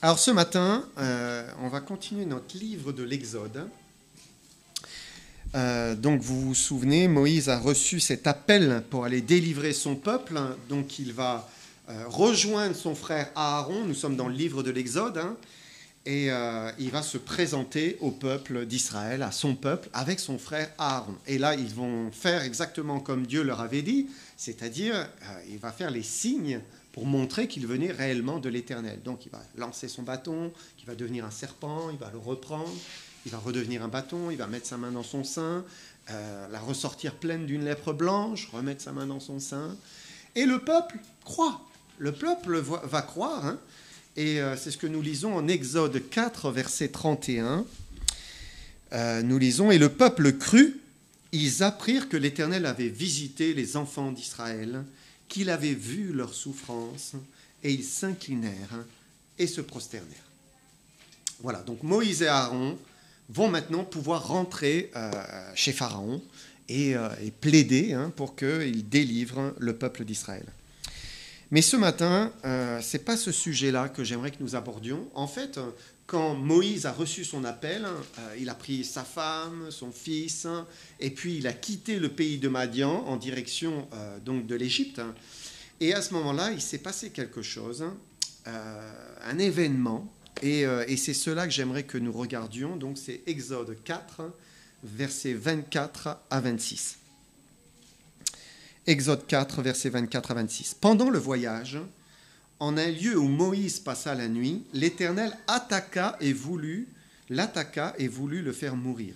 Alors ce matin, on va continuer notre livre de l'Exode. Donc vous vous souvenez, Moïse a reçu cet appel pour aller délivrer son peuple. Donc il va rejoindre son frère Aaron. Nous sommes dans le livre de l'Exode. Et il va se présenter au peuple d'Israël, à son peuple, avec son frère Aaron. Et là, ils vont faire exactement comme Dieu leur avait dit, c'est-à-dire, il va faire les signes pour montrer qu'il venait réellement de l'Éternel. Donc, il va lancer son bâton, qui va devenir un serpent, il va le reprendre, il va redevenir un bâton, il va mettre sa main dans son sein, la ressortir pleine d'une lèpre blanche, remettre sa main dans son sein. Et le peuple croit. Le peuple va croire, hein. Et c'est ce que nous lisons en Exode 4, verset 31. Nous lisons « Et le peuple crut, ils apprirent que l'Éternel avait visité les enfants d'Israël, qu'il avait vu leur souffrance, et ils s'inclinèrent et se prosternèrent. » Voilà, donc Moïse et Aaron vont maintenant pouvoir rentrer chez Pharaon et plaider pour qu'il délivre le peuple d'Israël. Mais ce matin, ce n'est pas ce sujet-là que j'aimerais que nous abordions. En fait, quand Moïse a reçu son appel, il a pris sa femme, son fils, et puis il a quitté le pays de Madian en direction donc de l'Égypte. Et à ce moment-là, il s'est passé quelque chose, un événement, et c'est cela que j'aimerais que nous regardions. Donc c'est Exode 4, versets 24 à 26. Exode 4, versets 24 à 26. Pendant le voyage, en un lieu où Moïse passa la nuit, l'Éternel l'attaqua et voulut le faire mourir.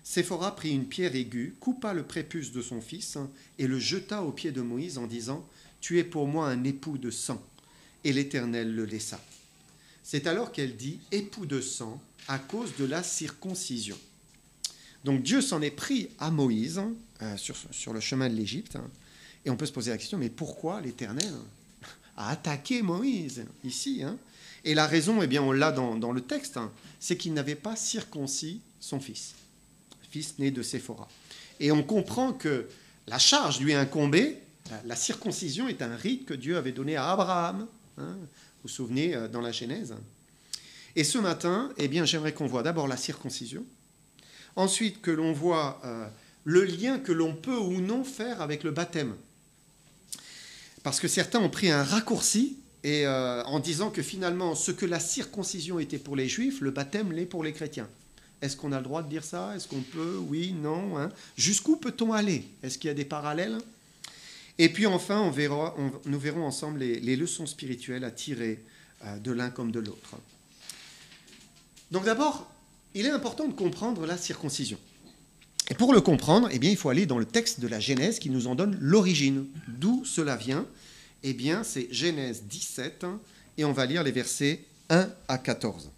Séphora prit une pierre aiguë, coupa le prépuce de son fils et le jeta aux pieds de Moïse en disant « Tu es pour moi un époux de sang. » Et l'Éternel le laissa. C'est alors qu'elle dit « époux de sang » à cause de la circoncision. Donc Dieu s'en est pris à Moïse sur le chemin de l'Égypte. Et on peut se poser la question, mais pourquoi l'Éternel a attaqué Moïse ici? Et la raison, eh bien, on l'a dans le texte, c'est qu'il n'avait pas circoncis son fils né de Séphora. Et on comprend que la charge lui incombait. La circoncision est un rite que Dieu avait donné à Abraham. Vous vous souvenez dans la Genèse. Et ce matin, eh bien, j'aimerais qu'on voit d'abord la circoncision. Ensuite, que l'on voit le lien que l'on peut ou non faire avec le baptême. Parce que certains ont pris un raccourci et, en disant que finalement, ce que la circoncision était pour les Juifs, le baptême l'est pour les chrétiens. Est-ce qu'on a le droit de dire ça? Est-ce qu'on peut? Oui, non. Jusqu'où peut-on aller? Est-ce qu'il y a des parallèles? Et puis enfin, nous verrons ensemble les leçons spirituelles à tirer de l'un comme de l'autre. Donc d'abord, il est important de comprendre la circoncision. Et pour le comprendre, eh bien, il faut aller dans le texte de la Genèse qui nous en donne l'origine. D'où cela vient? Eh bien, c'est Genèse 17, et on va lire les versets 1 à 14.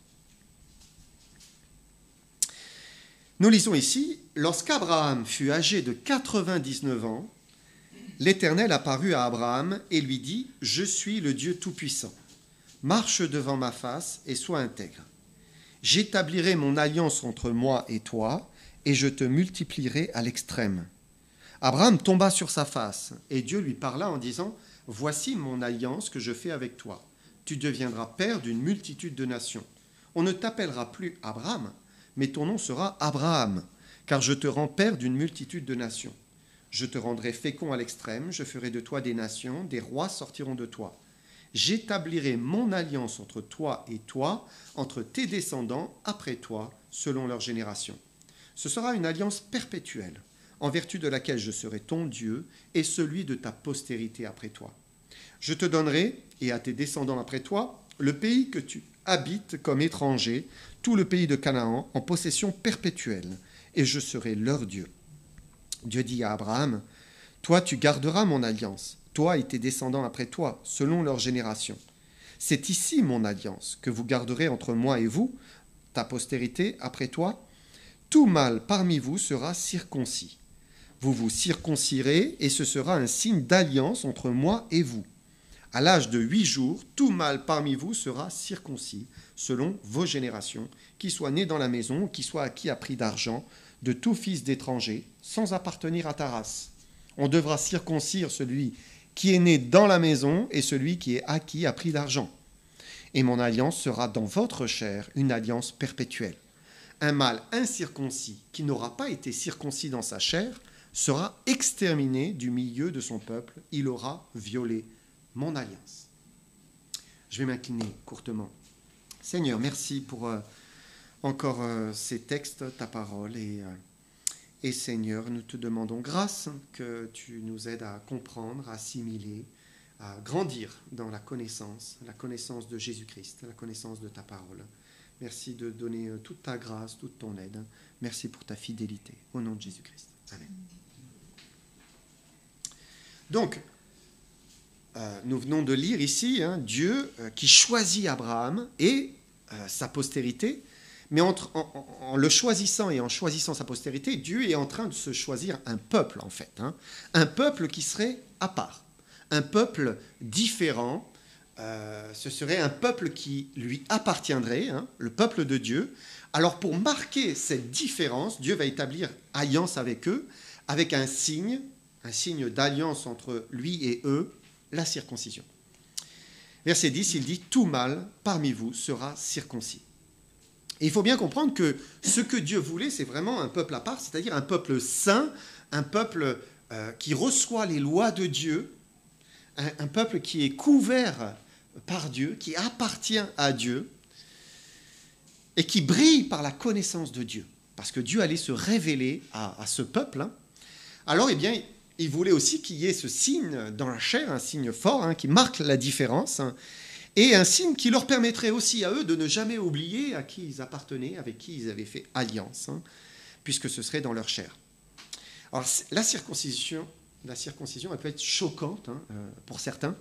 Nous lisons ici, « Lorsqu'Abraham fut âgé de 99 ans, l'Éternel apparut à Abraham et lui dit, « Je suis le Dieu Tout-Puissant. Marche devant ma face et sois intègre. J'établirai mon alliance entre moi et toi, et je te multiplierai à l'extrême. » Abraham tomba sur sa face, et Dieu lui parla en disant, « Voici mon alliance que je fais avec toi. Tu deviendras père d'une multitude de nations. On ne t'appellera plus Abraham, mais ton nom sera Abraham, car je te rends père d'une multitude de nations. Je te rendrai fécond à l'extrême, je ferai de toi des nations, des rois sortiront de toi. J'établirai mon alliance entre toi et toi, entre tes descendants après toi, selon leur génération. Ce sera une alliance perpétuelle, en vertu de laquelle je serai ton Dieu et celui de ta postérité après toi. Je te donnerai, et à tes descendants après toi, le pays que tu habites comme étranger, tout le pays de Canaan, en possession perpétuelle, et je serai leur Dieu. Dieu dit à Abraham, « Toi, tu garderas mon alliance, toi et tes descendants après toi, selon leur génération. C'est ici mon alliance que vous garderez entre moi et vous, ta postérité après toi. Tout mâle parmi vous sera circoncis. Vous vous circoncirez et ce sera un signe d'alliance entre moi et vous. À l'âge de 8 jours, tout mâle parmi vous sera circoncis, selon vos générations, qui soit né dans la maison, qui soit acquis à prix d'argent, de tout fils d'étranger, sans appartenir à ta race. On devra circoncire celui qui est né dans la maison et celui qui est acquis à prix d'argent. et mon alliance sera dans votre chair une alliance perpétuelle. Un mâle incirconcis qui n'aura pas été circoncis dans sa chair sera exterminé du milieu de son peuple. Il aura violé mon alliance. Je vais m'incliner courtement. Seigneur, merci pour encore ces textes, ta parole. Et Seigneur, nous te demandons grâce que tu nous aides à comprendre, à assimiler, à grandir dans la connaissance de Jésus-Christ, la connaissance de ta parole. Merci de donner toute ta grâce, toute ton aide. Merci pour ta fidélité. Au nom de Jésus-Christ. Amen. Donc, nous venons de lire ici Dieu qui choisit Abraham et sa postérité, mais en le choisissant et en choisissant sa postérité, Dieu est en train de se choisir un peuple, en fait. Un peuple qui serait à part, un peuple différent. Ce serait un peuple qui lui appartiendrait, le peuple de Dieu. Alors pour marquer cette différence, Dieu va établir alliance avec eux, avec un signe d'alliance entre lui et eux, la circoncision. Verset 10, il dit « Tout mâle parmi vous sera circoncis ». Et il faut bien comprendre que ce que Dieu voulait, c'est vraiment un peuple à part, c'est-à-dire un peuple saint, un peuple qui reçoit les lois de Dieu, un peuple qui est couvert par Dieu, qui appartient à Dieu et qui brille par la connaissance de Dieu. Parce que Dieu allait se révéler à ce peuple. Alors, eh bien, il voulait aussi qu'il y ait ce signe dans la chair, un signe fort qui marque la différence, et un signe qui leur permettrait aussi à eux de ne jamais oublier à qui ils appartenaient, avec qui ils avaient fait alliance, puisque ce serait dans leur chair. Alors, la circoncision, elle peut être choquante pour certains,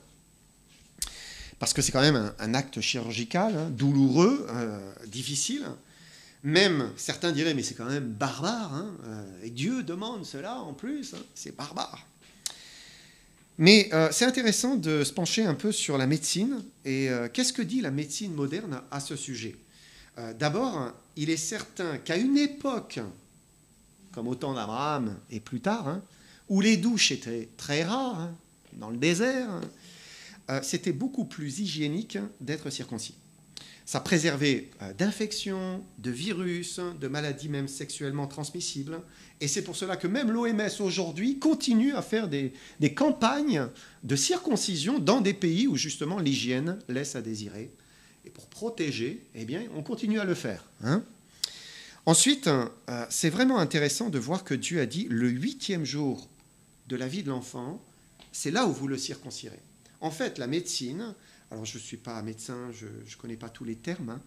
parce que c'est quand même un acte chirurgical, douloureux, difficile. Même certains diraient, mais c'est quand même barbare, et Dieu demande cela en plus, c'est barbare. Mais c'est intéressant de se pencher un peu sur la médecine, et qu'est-ce que dit la médecine moderne à ce sujet ? D'abord, il est certain qu'à une époque, comme au temps d'Abraham et plus tard, où les douches étaient très rares, dans le désert, c'était beaucoup plus hygiénique d'être circoncis. Ça préservait d'infections, de virus, de maladies même sexuellement transmissibles. Et c'est pour cela que même l'OMS aujourd'hui continue à faire des campagnes de circoncision dans des pays où justement l'hygiène laisse à désirer. Et pour protéger, eh bien, on continue à le faire. Ensuite, c'est vraiment intéressant de voir que Dieu a dit le 8e jour de la vie de l'enfant, c'est là où vous le circoncirez. En fait, la médecine, alors je ne suis pas médecin, je ne connais pas tous les termes,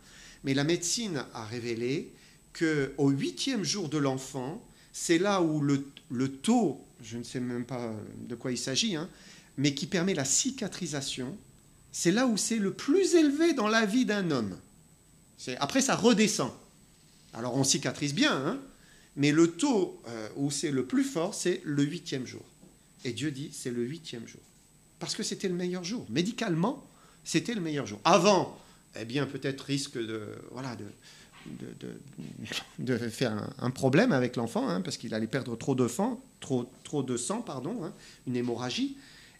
mais la médecine a révélé qu'au 8e jour de l'enfant, c'est là où le taux, je ne sais même pas de quoi il s'agit, mais qui permet la cicatrisation, c'est là où c'est le plus élevé dans la vie d'un homme. Après, ça redescend. Alors, on cicatrise bien, mais le taux où c'est le plus fort, c'est le 8e jour. Et Dieu dit, c'est le 8e jour. Parce que c'était le meilleur jour. Médicalement, c'était le meilleur jour. Avant, eh bien, peut-être risque de faire un problème avec l'enfant, parce qu'il allait perdre trop de sang, une hémorragie.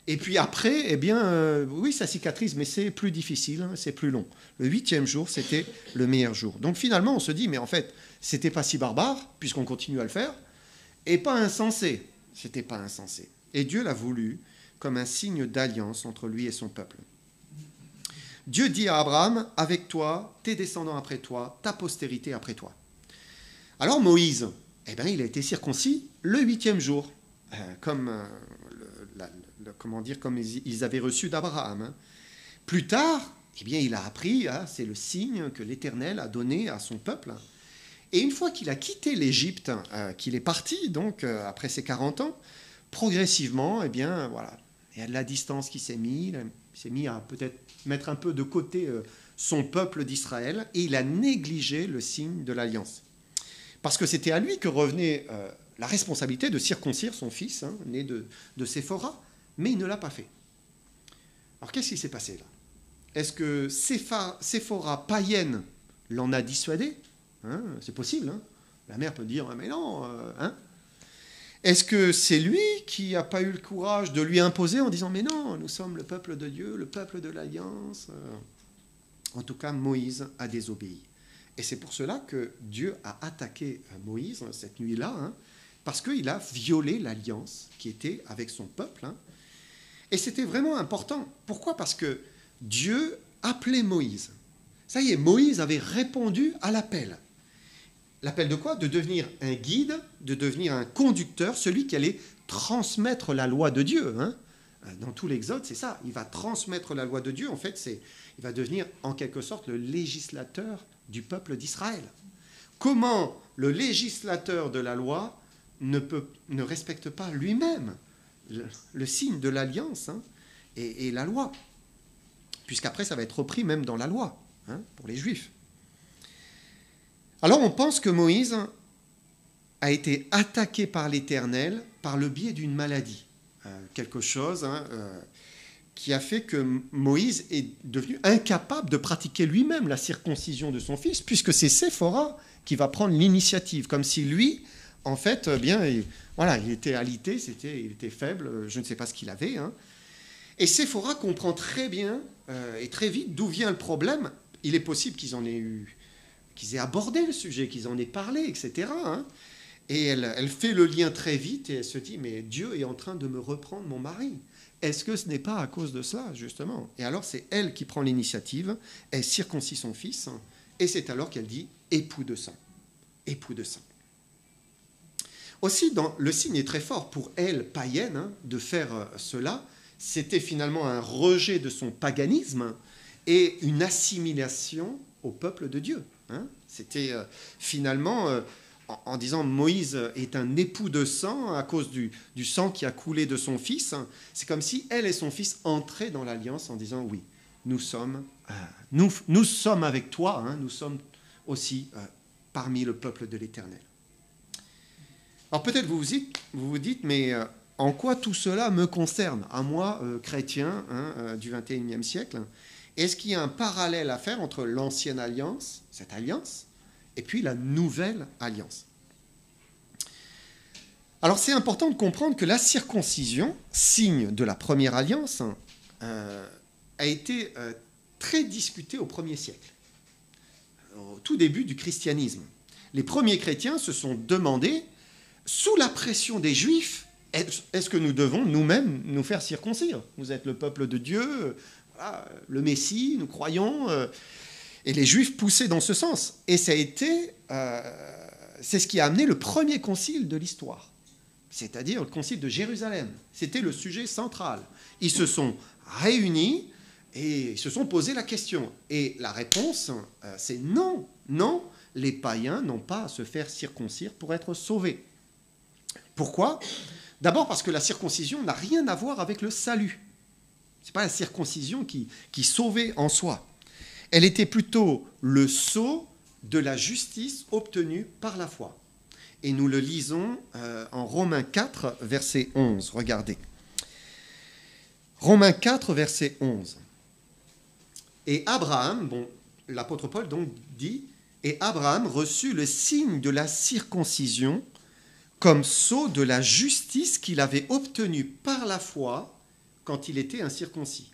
Et puis après, eh bien, oui, ça cicatrise, mais c'est plus difficile, c'est plus long. Le 8e jour, c'était le meilleur jour. Donc finalement, on se dit, mais en fait, c'était pas si barbare, puisqu'on continue à le faire, et pas insensé. C'était pas insensé. Et Dieu l'a voulu comme un signe d'alliance entre lui et son peuple. Dieu dit à Abraham, avec toi, tes descendants après toi, ta postérité après toi. Alors Moïse, eh bien, il a été circoncis le 8e jour, comme ils avaient reçu d'Abraham. Plus tard, eh bien, il a appris, c'est le signe que l'Éternel a donné à son peuple. Et une fois qu'il a quitté l'Égypte, qu'il est parti, donc, après ses 40 ans, progressivement, eh bien, voilà, il y a de la distance qui s'est mise. Il s'est mis à peut-être mettre un peu de côté son peuple d'Israël, et il a négligé le signe de l'alliance. Parce que c'était à lui que revenait la responsabilité de circoncire son fils, né de Séphora, mais il ne l'a pas fait. Alors qu'est-ce qui s'est passé là ? Est-ce que Séphora païenne l'en a dissuadé ? C'est possible, la mère peut dire, mais non, Est-ce que c'est lui qui n'a pas eu le courage de lui imposer en disant « Mais non, nous sommes le peuple de Dieu, le peuple de l'Alliance ». En tout cas, Moïse a désobéi. Et c'est pour cela que Dieu a attaqué Moïse cette nuit-là, hein, parce qu'il a violé l'alliance qui était avec son peuple. Hein. Et c'était vraiment important. Pourquoi ? Parce que Dieu appelait Moïse. Ça y est, Moïse avait répondu à l'appel. L'appel de quoi ? De devenir un guide, de devenir un conducteur, celui qui allait transmettre la loi de Dieu. Hein. Dans tout l'Exode, c'est ça. Il va transmettre la loi de Dieu. En fait, il va devenir en quelque sorte le législateur du peuple d'Israël. Comment le législateur de la loi ne respecte pas lui-même le signe de l'alliance, hein, et la loi, puisqu'après ça va être repris même dans la loi, hein, pour les Juifs. Alors on pense que Moïse a été attaqué par l'Éternel par le biais d'une maladie, quelque chose, hein, qui a fait que Moïse est devenu incapable de pratiquer lui-même la circoncision de son fils, puisque c'est Séphora qui va prendre l'initiative, comme si lui, en fait, il était alité, il était faible, je ne sais pas ce qu'il avait. Hein. Et Séphora comprend très bien et très vite d'où vient le problème. Il est possible qu'ils aient abordé le sujet, qu'ils en aient parlé, etc. Hein. Et elle fait le lien très vite et elle se dit, mais Dieu est en train de me reprendre mon mari. Est-ce que ce n'est pas à cause de cela, justement ? Et alors c'est elle qui prend l'initiative, elle circoncis son fils, et c'est alors qu'elle dit époux de sang. Époux de sang. Aussi, le signe est très fort pour elle, païenne, hein, de faire cela. C'était finalement un rejet de son paganisme et une assimilation au peuple de Dieu. Hein. C'était finalement, en disant Moïse est un époux de sang à cause du sang qui a coulé de son fils, c'est comme si elle et son fils entraient dans l'alliance en disant oui, nous sommes avec toi, hein, nous sommes aussi parmi le peuple de l'Éternel. Alors peut-être vous vous dites, mais en quoi tout cela me concerne, à moi, chrétien, hein, du XXIe siècle ? Est-ce qu'il y a un parallèle à faire entre l'ancienne alliance, cette alliance, et puis la nouvelle alliance ? Alors c'est important de comprendre que la circoncision, signe de la première alliance, a été très discutée au 1er siècle, au tout début du christianisme. Les premiers chrétiens se sont demandé, sous la pression des Juifs, est-ce que nous devons nous-mêmes nous faire circoncire ? Vous êtes le peuple de Dieu, voilà, le Messie, nous croyons. Et les Juifs poussaient dans ce sens. Et ça a été, c'est ce qui a amené le premier concile de l'histoire, c'est-à-dire le concile de Jérusalem. C'était le sujet central. Ils se sont réunis et ils se sont posé la question. Et la réponse, c'est non, non, les païens n'ont pas à se faire circoncire pour être sauvés. Pourquoi ? D'abord parce que la circoncision n'a rien à voir avec le salut. Ce n'est pas la circoncision qui sauvait en soi. Elle était plutôt le sceau de la justice obtenue par la foi. Et nous le lisons en Romains 4, verset 11. Regardez. Romains 4, verset 11. Et Abraham, l'apôtre Paul donc dit, et Abraham reçut le signe de la circoncision comme sceau de la justice qu'il avait obtenue par la foi quand il était incirconcis,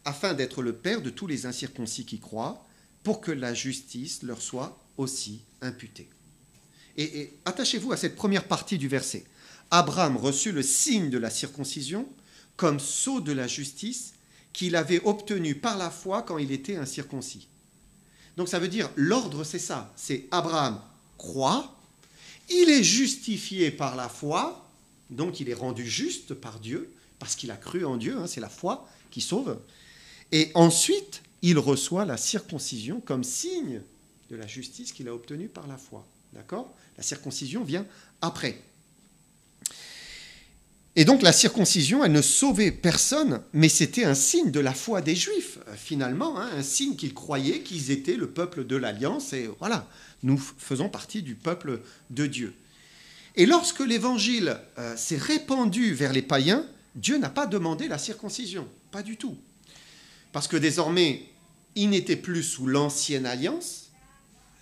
afin d'être le père de tous les incirconcis qui croient, pour que la justice leur soit aussi imputée. Et attachez-vous à cette première partie du verset. Abraham reçut le signe de la circoncision comme sceau de la justice qu'il avait obtenu par la foi quand il était incirconcis. Donc ça veut dire, l'ordre c'est ça, c'est Abraham croit, il est justifié par la foi, donc il est rendu juste par Dieu, parce qu'il a cru en Dieu, hein, c'est la foi qui sauve. Et ensuite, il reçoit la circoncision comme signe de la justice qu'il a obtenue par la foi. D'accord ? La circoncision vient après. Et donc la circoncision, elle ne sauvait personne, mais c'était un signe de la foi des Juifs, finalement, hein, un signe qu'ils croyaient qu'ils étaient le peuple de l'Alliance, et voilà, nous faisons partie du peuple de Dieu. Et lorsque l'Évangile s'est répandu vers les païens, Dieu n'a pas demandé la circoncision, pas du tout. Parce que désormais, ils n'étaient plus sous l'ancienne alliance,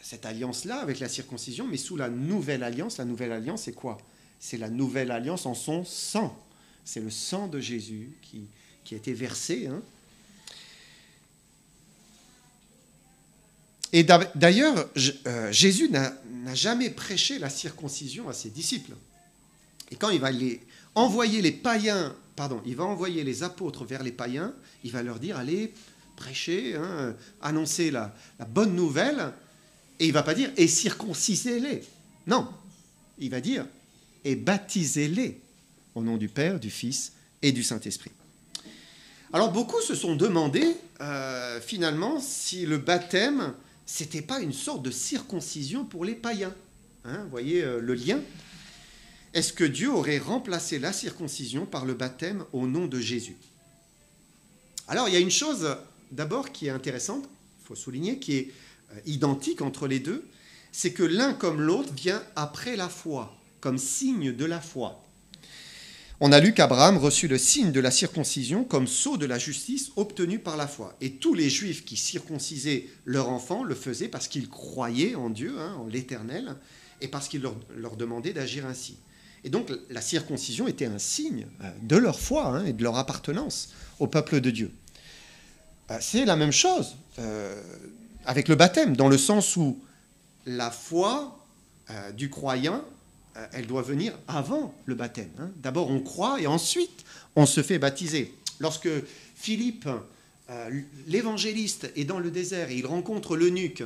cette alliance-là avec la circoncision, mais sous la nouvelle alliance. La nouvelle alliance, c'est quoi ? C'est la nouvelle alliance en son sang. C'est le sang de Jésus qui a été versé. Hein. Et d'ailleurs, Jésus n'a jamais prêché la circoncision à ses disciples. Et quand il va envoyer les païens, il va envoyer les apôtres vers les païens, il va leur dire, allez, prêcher, annoncer la bonne nouvelle, et il ne va pas dire, et circoncisez-les. Non, il va dire, et baptisez-les au nom du Père, du Fils et du Saint-Esprit. Alors beaucoup se sont demandé, finalement, si le baptême, c'était pas une sorte de circoncision pour les païens. Vous voyez le lien ? Est-ce que Dieu aurait remplacé la circoncision par le baptême au nom de Jésus ? Alors, il y a une chose, d'abord, qui est intéressante, il faut souligner, qui est identique entre les deux, c'est que l'un comme l'autre vient après la foi, comme signe de la foi. On a lu qu'Abraham reçut le signe de la circoncision comme sceau de la justice obtenu par la foi. Et tous les Juifs qui circoncisaient leur enfant le faisaient parce qu'ils croyaient en Dieu, en l'Éternel, et parce qu'il leur demandait d'agir ainsi. Et donc la circoncision était un signe de leur foi et de leur appartenance au peuple de Dieu. C'est la même chose avec le baptême, dans le sens où la foi du croyant, elle doit venir avant le baptême. D'abord on croit et ensuite on se fait baptiser. Lorsque Philippe, l'évangéliste, est dans le désert et il rencontre l'eunuque,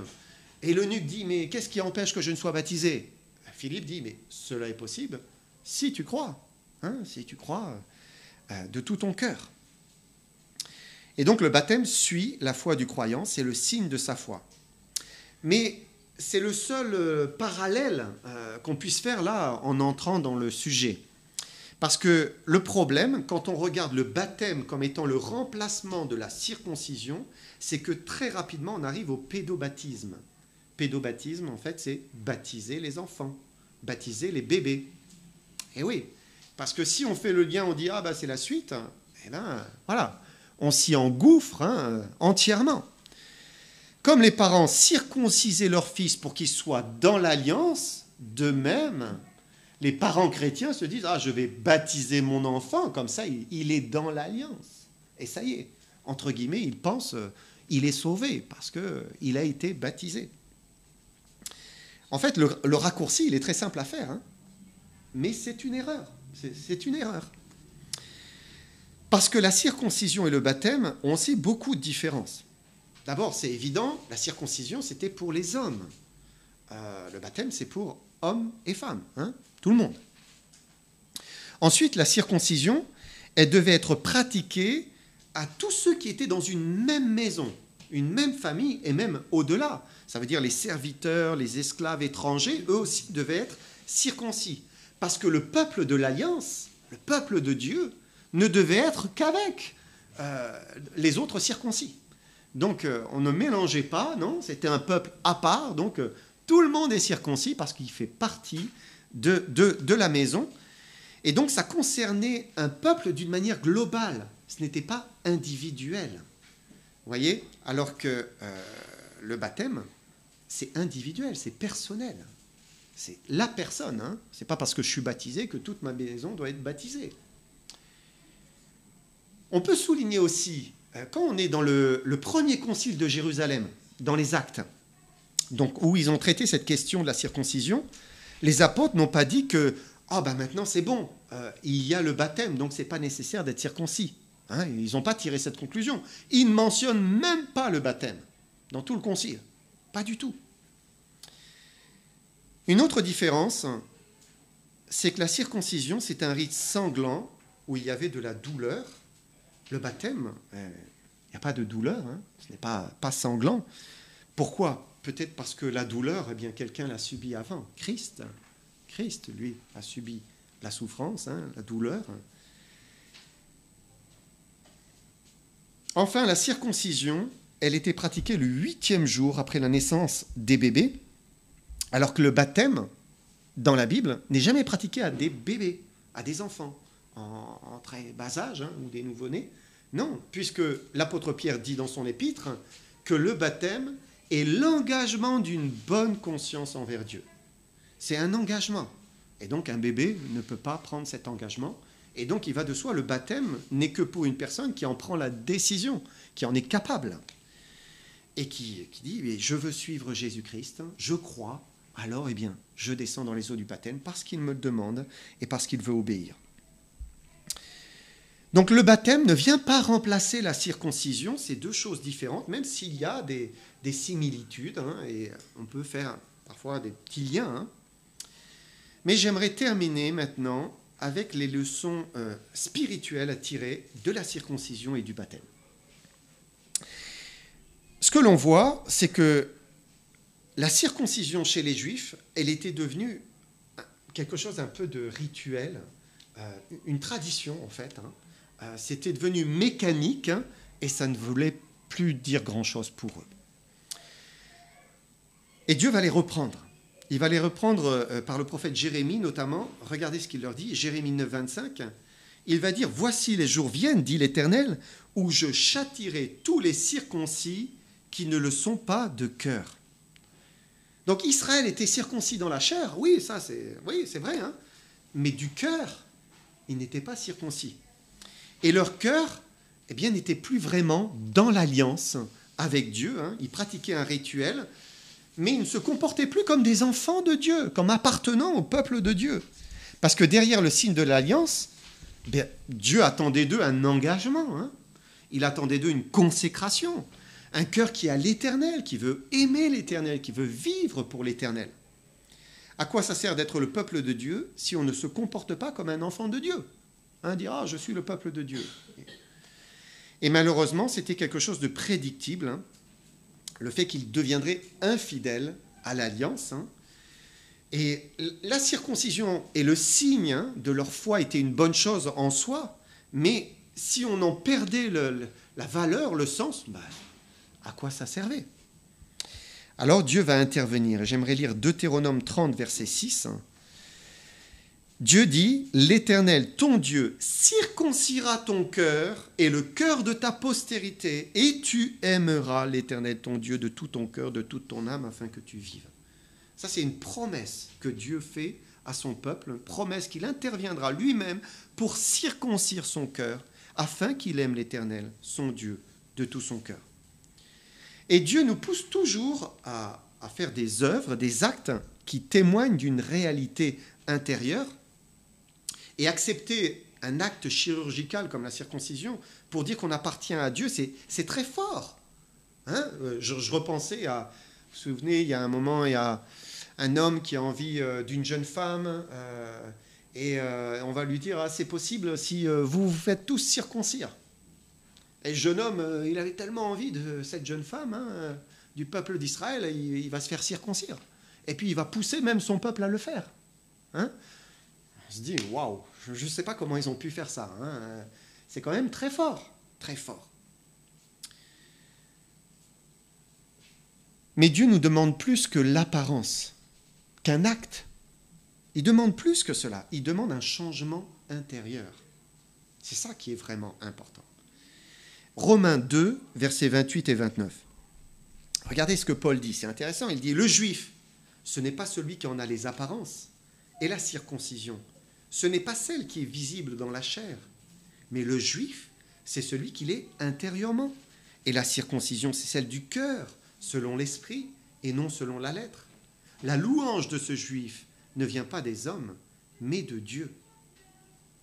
et l'eunuque dit « Mais qu'est-ce qui empêche que je ne sois baptisé ?» Philippe dit « Mais cela est possible si tu crois, si tu crois de tout ton cœur. » Et donc le baptême suit la foi du croyant, c'est le signe de sa foi. Mais c'est le seul parallèle qu'on puisse faire là en entrant dans le sujet. Parce que le problème, quand on regarde le baptême comme étant le remplacement de la circoncision, c'est que très rapidement on arrive au pédobaptisme. Pédobaptisme, en fait, c'est baptiser les enfants, baptiser les bébés. Et oui, parce que si on fait le lien, on dit « Ah, c'est la suite », eh bien, voilà, on s'y engouffre entièrement. Comme les parents circoncisaient leur fils pour qu'il soit dans l'alliance, de même, les parents chrétiens se disent « Ah, je vais baptiser mon enfant, comme ça, il est dans l'alliance. » Et ça y est, entre guillemets, ils pensent il est sauvé parce qu'il a été baptisé. En fait, le raccourci, il est très simple à faire, mais c'est une erreur. C'est une erreur. Parce que la circoncision et le baptême ont aussi beaucoup de différences. D'abord, c'est évident, la circoncision, c'était pour les hommes. Le baptême, c'est pour hommes et femmes, tout le monde. Ensuite, la circoncision, elle devait être pratiquée à tous ceux qui étaient dans une même maison, une même famille et même au-delà. Ça veut dire les serviteurs, les esclaves étrangers, eux aussi devaient être circoncis. Parce que le peuple de l'Alliance, le peuple de Dieu, ne devait être qu'avec les autres circoncis. Donc on ne mélangeait pas, non, c'était un peuple à part, donc tout le monde est circoncis parce qu'il fait partie de la maison. Et donc ça concernait un peuple d'une manière globale, ce n'était pas individuel. Vous voyez ? Alors que le baptême, c'est individuel, c'est personnel. C'est la personne. Ce n'est pas parce que je suis baptisé que toute ma maison doit être baptisée. On peut souligner aussi, quand on est dans le premier concile de Jérusalem, dans les Actes, donc où ils ont traité cette question de la circoncision, les apôtres n'ont pas dit que maintenant c'est bon, il y a le baptême, donc ce n'est pas nécessaire d'être circoncis. Ils n'ont pas tiré cette conclusion. Ils ne mentionnent même pas le baptême dans tout le concile. Pas du tout. Une autre différence, c'est que la circoncision, c'est un rite sanglant où il y avait de la douleur. Le baptême, il n'y a pas de douleur, ce n'est pas sanglant. Pourquoi ? Peut-être parce que la douleur, quelqu'un l'a subie avant. Christ, lui, a subi la souffrance, la douleur. Enfin, la circoncision, elle était pratiquée le 8e jour après la naissance des bébés, alors que le baptême, dans la Bible, n'est jamais pratiqué à des bébés, à des enfants, en très bas âge, ou des nouveau-nés. Non, puisque l'apôtre Pierre dit dans son épître que le baptême est l'engagement d'une bonne conscience envers Dieu. C'est un engagement. Et donc un bébé ne peut pas prendre cet engagement. Et donc il va de soi, le baptême n'est que pour une personne qui en prend la décision, qui en est capable. et qui dit, eh, je veux suivre Jésus-Christ, je crois, alors eh bien, je descends dans les eaux du baptême parce qu'il me le demande et parce qu'il veut obéir. Donc le baptême ne vient pas remplacer la circoncision, c'est deux choses différentes, même s'il y a des similitudes, hein, et on peut faire parfois des petits liens. Hein. Mais j'aimerais terminer maintenant avec les leçons spirituelles à tirer de la circoncision et du baptême. Ce que l'on voit, c'est que la circoncision chez les Juifs, elle était devenue quelque chose un peu de rituel, une tradition en fait. Hein. C'était devenu mécanique, hein, et ça ne voulait plus dire grand-chose pour eux. Et Dieu va les reprendre. Il va les reprendre par le prophète Jérémie notamment. Regardez ce qu'il leur dit, Jérémie 9, 25. Il va dire « Voici les jours viennent, dit l'Éternel, où je châtierai tous les circoncis qui ne le sont pas de cœur. » Donc Israël était circoncis dans la chair, oui, c'est vrai, hein, mais du cœur, ils n'étaient pas circoncis. Et leur cœur, eh bien, n'était plus vraiment dans l'alliance avec Dieu. Hein. Ils pratiquaient un rituel, mais ils ne se comportaient plus comme des enfants de Dieu, comme appartenant au peuple de Dieu. Parce que derrière le signe de l'alliance, bien, Dieu attendait d'eux un engagement. Hein. Il attendait d'eux une consécration, un cœur qui a l'Éternel, qui veut aimer l'Éternel, qui veut vivre pour l'Éternel. À quoi ça sert d'être le peuple de Dieu si on ne se comporte pas comme un enfant de Dieu ? Hein, dire « Ah, je suis le peuple de Dieu ». Et malheureusement, c'était quelque chose de prédictible, hein, le fait qu'ils deviendraient infidèles à l'alliance. Hein. Et la circoncision et le signe, hein, de leur foi était une bonne chose en soi, mais si on en perdait la valeur, le sens, bah, à quoi ça servait ? Alors Dieu va intervenir. J'aimerais lire Deutéronome 30, verset 6. Dieu dit, l'Éternel, ton Dieu, circoncira ton cœur et le cœur de ta postérité, et tu aimeras l'Éternel, ton Dieu, de tout ton cœur, de toute ton âme, afin que tu vives. Ça, c'est une promesse que Dieu fait à son peuple, une promesse qu'il interviendra lui-même pour circoncire son cœur, afin qu'il aime l'Éternel, son Dieu, de tout son cœur. Et Dieu nous pousse toujours à faire des œuvres, des actes qui témoignent d'une réalité intérieure. Et accepter un acte chirurgical comme la circoncision pour dire qu'on appartient à Dieu, c'est très fort. Hein, je repensais à, vous vous souvenez, il y a un moment, il y a un homme qui a envie d'une jeune femme, et on va lui dire, ah, c'est possible si vous vous faites tous circoncire. Et le jeune homme, il avait tellement envie de cette jeune femme, hein, du peuple d'Israël, il va se faire circoncire. Et puis il va pousser même son peuple à le faire. Hein. On se dit, waouh, je ne sais pas comment ils ont pu faire ça. Hein. C'est quand même très fort, très fort. Mais Dieu nous demande plus que l'apparence, qu'un acte. Il demande plus que cela. Il demande un changement intérieur. C'est ça qui est vraiment important. Romains 2, versets 28 et 29. Regardez ce que Paul dit, c'est intéressant. Il dit, le juif, ce n'est pas celui qui en a les apparences, et la circoncision, ce n'est pas celle qui est visible dans la chair, mais le juif, c'est celui qui l'est intérieurement. Et la circoncision, c'est celle du cœur, selon l'esprit, et non selon la lettre. La louange de ce juif ne vient pas des hommes, mais de Dieu.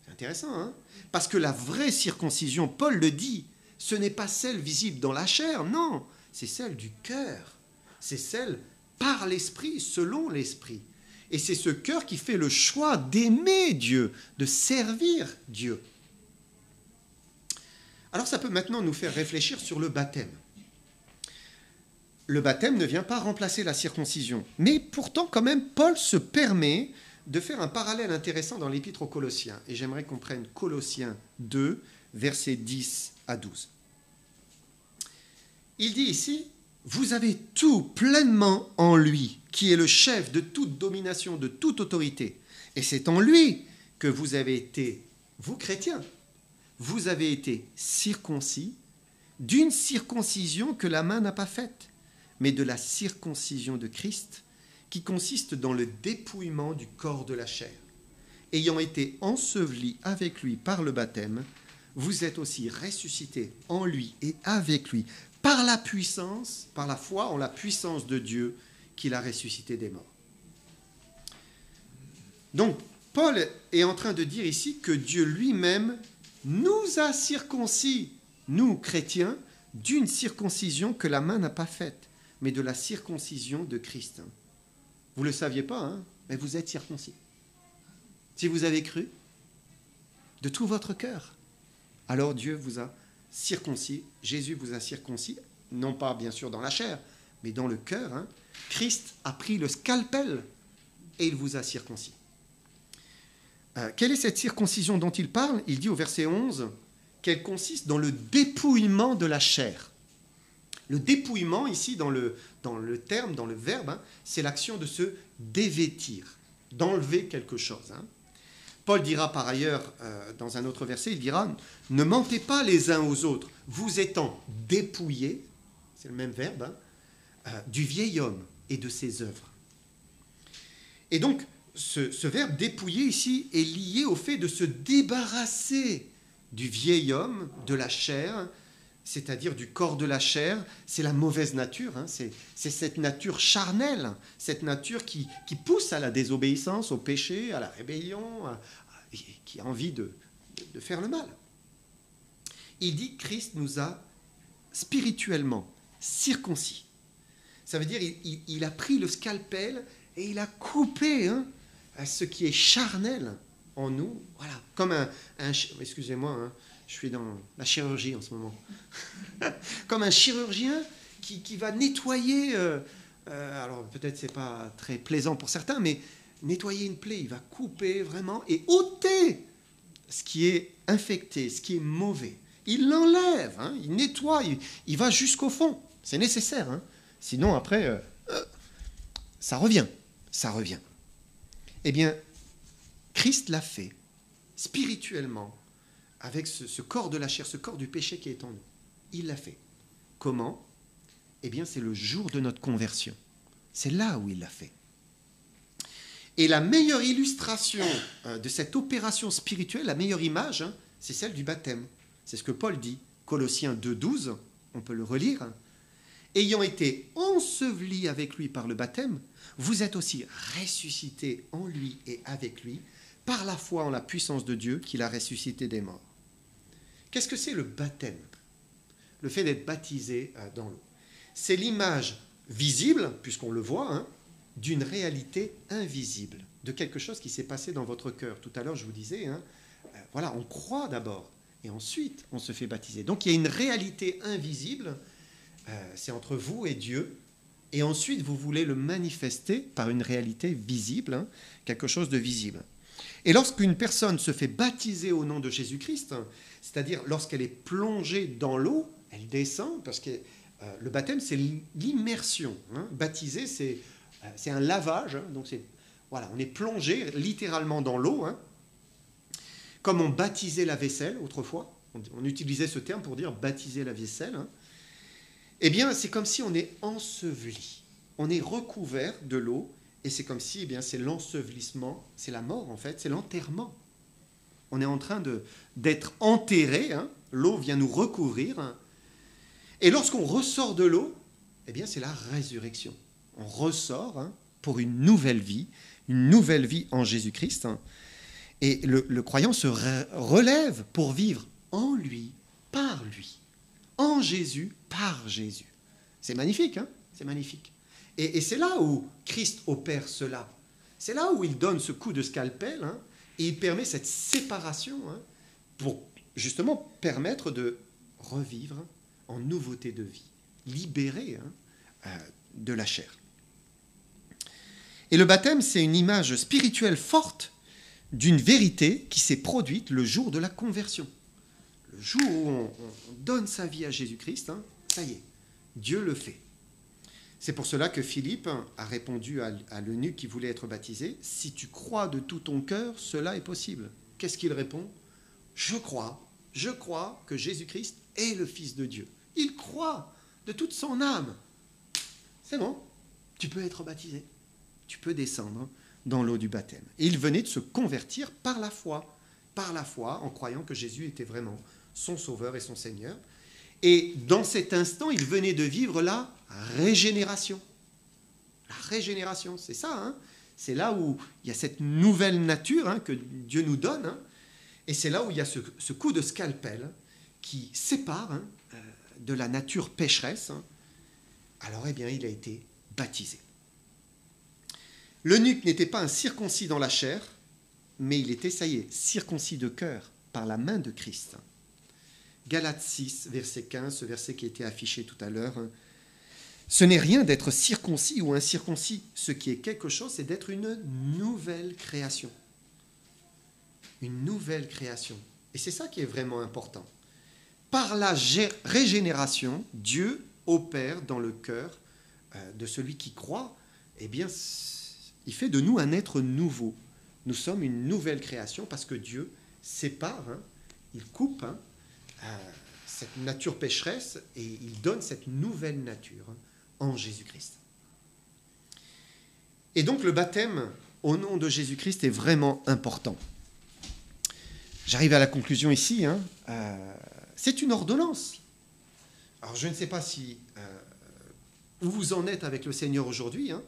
C'est intéressant, hein ? Parce que la vraie circoncision, Paul le dit, ce n'est pas celle visible dans la chair, non, c'est celle du cœur. C'est celle par l'esprit, selon l'esprit. Et c'est ce cœur qui fait le choix d'aimer Dieu, de servir Dieu. Alors ça peut maintenant nous faire réfléchir sur le baptême. Le baptême ne vient pas remplacer la circoncision. Mais pourtant, quand même, Paul se permet de faire un parallèle intéressant dans l'épître aux Colossiens. Et j'aimerais qu'on prenne Colossiens 2, versets 10 à 12. Il dit ici, « Vous avez tout pleinement en lui, qui est le chef de toute domination, de toute autorité. Et c'est en lui que vous avez été, vous chrétiens, vous avez été circoncis d'une circoncision que la main n'a pas faite, mais de la circoncision de Christ, qui consiste dans le dépouillement du corps de la chair. Ayant été ensevelis avec lui par le baptême, vous êtes aussi ressuscités en lui et avec lui par la puissance, par la foi en la puissance de Dieu qu'il a ressuscité des morts. Donc, Paul est en train de dire ici que Dieu lui-même nous a circoncis, nous, chrétiens, d'une circoncision que la main n'a pas faite, mais de la circoncision de Christ. Vous ne le saviez pas, hein, mais vous êtes circoncis. Si vous avez cru de tout votre cœur, alors Dieu vous a circoncis, Jésus vous a circoncis, non pas bien sûr dans la chair, mais dans le cœur. Hein. Christ a pris le scalpel et il vous a circoncis. Quelle est cette circoncision dont il parle? Il dit au verset 11 qu'elle consiste dans le dépouillement de la chair. Le dépouillement, ici, dans le terme, dans le verbe, hein, c'est l'action de se dévêtir, d'enlever quelque chose. Hein. Paul dira par ailleurs, dans un autre verset, il dira « Ne mentez pas les uns aux autres, vous étant dépouillés », c'est le même verbe, hein, du vieil homme et de ses œuvres. Et donc, ce verbe dépouiller ici est lié au fait de se débarrasser du vieil homme, de la chair, c'est-à-dire du corps de la chair. C'est la mauvaise nature, hein, c'est cette nature charnelle, cette nature qui pousse à la désobéissance, au péché, à la rébellion, qui a envie de faire le mal. Il dit que Christ nous a spirituellement circoncis. Ça veut dire il a pris le scalpel et il a coupé à ce qui est charnel en nous, voilà, comme excusez-moi, hein, je suis dans la chirurgie en ce moment, comme un chirurgien qui va nettoyer, alors peut-être c'est pas très plaisant pour certains, mais nettoyer une plaie, il va couper vraiment et ôter ce qui est infecté, ce qui est mauvais. Il l'enlève, hein, il nettoie, il va jusqu'au fond, c'est nécessaire, hein, sinon après, ça revient. Eh bien, Christ l'a fait spirituellement avec ce corps de la chair, ce corps du péché qui est en nous. Il l'a fait. Comment? Eh bien, c'est le jour de notre conversion. C'est là où il l'a fait. Et la meilleure illustration de cette opération spirituelle, la meilleure image, hein, c'est celle du baptême. C'est ce que Paul dit, Colossiens 2,12, on peut le relire. Ayant été ensevelis avec lui par le baptême, vous êtes aussi ressuscités en lui et avec lui, par la foi en la puissance de Dieu qu'il a ressuscité des morts. Qu'est-ce que c'est le baptême? Le fait d'être baptisé dans l'eau. C'est l'image visible, puisqu'on le voit, hein, d'une réalité invisible, de quelque chose qui s'est passé dans votre cœur. Tout à l'heure, je vous disais, hein, voilà, on croit d'abord, et ensuite, on se fait baptiser. Donc, il y a une réalité invisible, c'est entre vous et Dieu, et ensuite, vous voulez le manifester par une réalité visible, hein, quelque chose de visible. Et lorsqu'une personne se fait baptiser au nom de Jésus-Christ, c'est-à-dire lorsqu'elle est plongée dans l'eau, elle descend, parce que le baptême, c'est l'immersion. Hein. Baptiser, c'est un lavage, hein, donc voilà, on est plongé littéralement dans l'eau, hein, comme on baptisait la vaisselle autrefois. On utilisait ce terme pour dire baptiser la vaisselle. Hein. Eh bien, c'est comme si on est enseveli. On est recouvert de l'eau, et c'est comme si, eh bien, c'est l'ensevelissement, c'est la mort en fait, c'est l'enterrement. On est en train d'être enterré, hein, l'eau vient nous recouvrir, hein, et lorsqu'on ressort de l'eau, eh bien, c'est la résurrection. On ressort, hein, pour une nouvelle vie en Jésus-Christ, hein, et le croyant se relève pour vivre en lui, par lui, en Jésus, par Jésus. C'est magnifique, hein, c'est magnifique. Et c'est là où Christ opère cela. C'est là où il donne ce coup de scalpel, hein, et il permet cette séparation, hein, pour justement permettre de revivre en nouveauté de vie, libéré, hein, de la chair. Et le baptême, c'est une image spirituelle forte d'une vérité qui s'est produite le jour de la conversion. Le jour où on donne sa vie à Jésus-Christ, hein, ça y est, Dieu le fait. C'est pour cela que Philippe a répondu à l'eunuque qui voulait être baptisé, « Si tu crois de tout ton cœur, cela est possible. » Qu'est-ce qu'il répond? « Je crois que Jésus-Christ est le Fils de Dieu. » Il croit de toute son âme. C'est bon, tu peux être baptisé. Tu peux descendre dans l'eau du baptême. Et il venait de se convertir par la foi en croyant que Jésus était vraiment son Sauveur et son Seigneur. Et dans cet instant, il venait de vivre la régénération. La régénération, c'est ça, hein. C'est là où il y a cette nouvelle nature, hein, que Dieu nous donne, hein. Et c'est là où il y a ce coup de scalpel qui sépare, hein, de la nature pécheresse. Hein. Alors, eh bien, il a été baptisé. L'eunuque n'était pas un circoncis dans la chair, mais il était, ça y est, circoncis de cœur par la main de Christ. Galates 6, verset 15, ce verset qui était affiché tout à l'heure. Ce n'est rien d'être circoncis ou incirconcis. Ce qui est quelque chose, c'est d'être une nouvelle création. Une nouvelle création. Et c'est ça qui est vraiment important. Par la régénération, Dieu opère dans le cœur de celui qui croit. Eh bien, il fait de nous un être nouveau. Nous sommes une nouvelle création parce que Dieu sépare, hein, il coupe, hein, cette nature pécheresse et il donne cette nouvelle nature, hein, en Jésus-Christ. Et donc le baptême au nom de Jésus-Christ est vraiment important. J'arrive à la conclusion ici, hein, c'est une ordonnance. Alors je ne sais pas si où vous en êtes avec le Seigneur aujourd'hui, hein,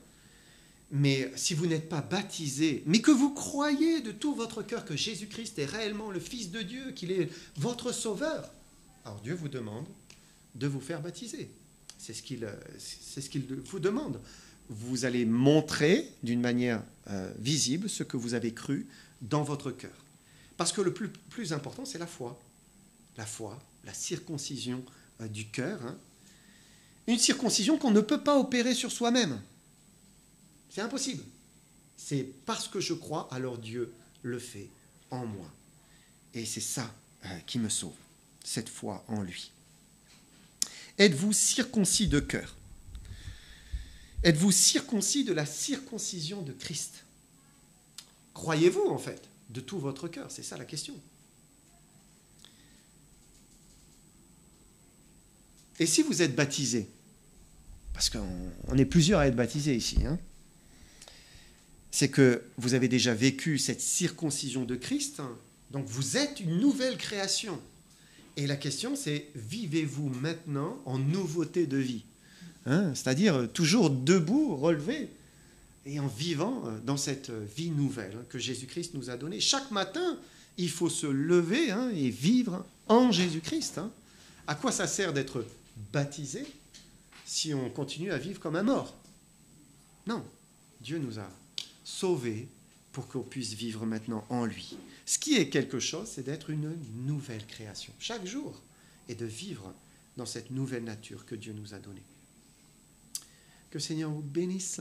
mais si vous n'êtes pas baptisé, mais que vous croyez de tout votre cœur que Jésus-Christ est réellement le Fils de Dieu, qu'il est votre Sauveur, alors Dieu vous demande de vous faire baptiser. C'est ce qu'il vous demande. Vous allez montrer d'une manière visible ce que vous avez cru dans votre cœur. Parce que le plus important, c'est la foi. La foi, la circoncision du cœur. Hein. Une circoncision qu'on ne peut pas opérer sur soi-même. C'est impossible. C'est parce que je crois, alors Dieu le fait en moi. Et c'est ça qui me sauve, cette foi en lui. Êtes-vous circoncis de cœur? Êtes-vous circoncis de la circoncision de Christ? Croyez-vous, en fait, de tout votre cœur? C'est ça la question. Et si vous êtes baptisé, parce qu'on est plusieurs à être baptisés ici, hein, c'est que vous avez déjà vécu cette circoncision de Christ, hein, donc vous êtes une nouvelle création. Et la question, c'est, vivez-vous maintenant en nouveauté de vie, hein, c'est-à-dire toujours debout, relevé, et en vivant dans cette vie nouvelle, hein, que Jésus-Christ nous a donnée. Chaque matin, il faut se lever, hein, et vivre en Jésus-Christ. Hein. À quoi ça sert d'être baptisé si on continue à vivre comme un mort? Non, Dieu nous a sauvés pour qu'on puisse vivre maintenant en lui. Ce qui est quelque chose, c'est d'être une nouvelle création, chaque jour, et de vivre dans cette nouvelle nature que Dieu nous a donnée. Que le Seigneur vous bénisse.